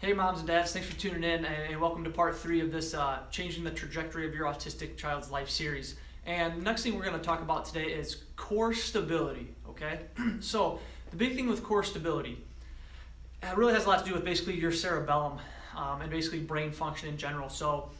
Hey moms and dads, thanks for tuning in and welcome to part 3 of this Changing the Trajectory of Your Autistic Child's Life series. And the next thing we're going to talk about today is core stability, okay? So the big thing with core stability, it really has a lot to do with basically your cerebellum and basically brain function in general. So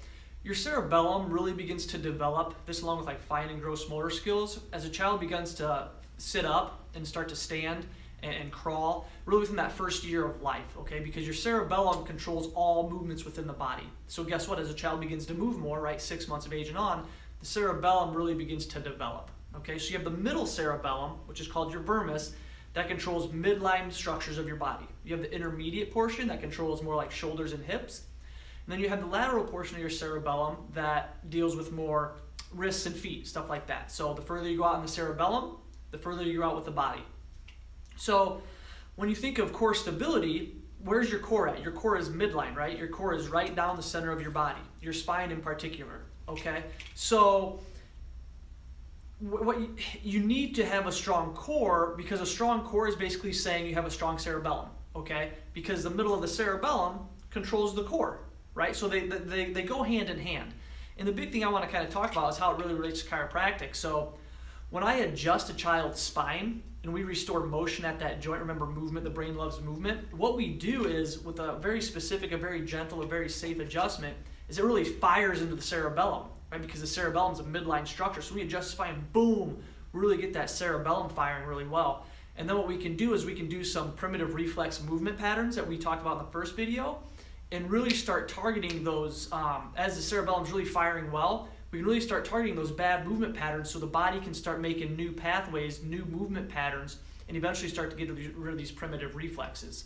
your cerebellum really begins to develop, this along with like fine and gross motor skills, as a child begins to sit up and start to stand and crawl, really within that first year of life, okay? Because your cerebellum controls all movements within the body. So guess what? As a child begins to move more, right, 6 months of age and on, the cerebellum really begins to develop, okay? So you have the middle cerebellum, which is called your vermis, that controls midline structures of your body. You have the intermediate portion that controls more like shoulders and hips. And then you have the lateral portion of your cerebellum that deals with more wrists and feet, stuff like that. So the further you go out in the cerebellum, the further you go out with the body. So when you think of core stability, where's your core at? Your core is midline, right? Your core is right down the center of your body, your spine in particular, okay? So you need to have a strong core, because a strong core is basically saying you have a strong cerebellum, okay? Because the middle of the cerebellum controls the core, right? So they go hand in hand. And the big thing I want to kind of talk about is how it really relates to chiropractic. So when I adjust a child's spine and we restore motion at that joint, remember movement, the brain loves movement, what we do is, with a very specific, a very gentle, a very safe adjustment, is it really fires into the cerebellum, right? Because the cerebellum is a midline structure. So we adjust the spine, boom, really get that cerebellum firing really well. And then what we can do is we can do some primitive reflex movement patterns that we talked about in the first video, and really start targeting those, as the cerebellum is really firing well, we can really start targeting those bad movement patterns so the body can start making new pathways, new movement patterns, and eventually start to get rid of these primitive reflexes.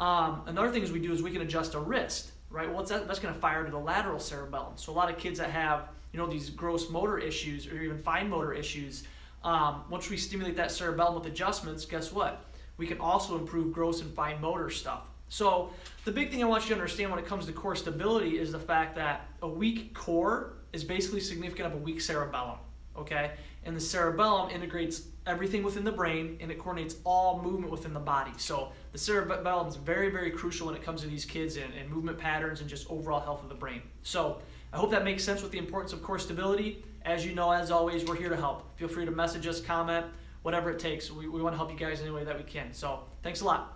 Another thing we do is we can adjust a wrist, right? Well, that's going to fire to the lateral cerebellum. So a lot of kids that have, these gross motor issues or even fine motor issues, once we stimulate that cerebellum with adjustments, guess what? We can also improve gross and fine motor stuff. So the big thing I want you to understand when it comes to core stability is the fact that a weak core is basically significant of a weak cerebellum, okay? And the cerebellum integrates everything within the brain, and it coordinates all movement within the body. So the cerebellum is very, very crucial when it comes to these kids and movement patterns and just overall health of the brain. So I hope that makes sense with the importance of core stability. As you know, as always, we're here to help. Feel free to message us, comment, whatever it takes. We want to help you guys any way that we can. So thanks a lot.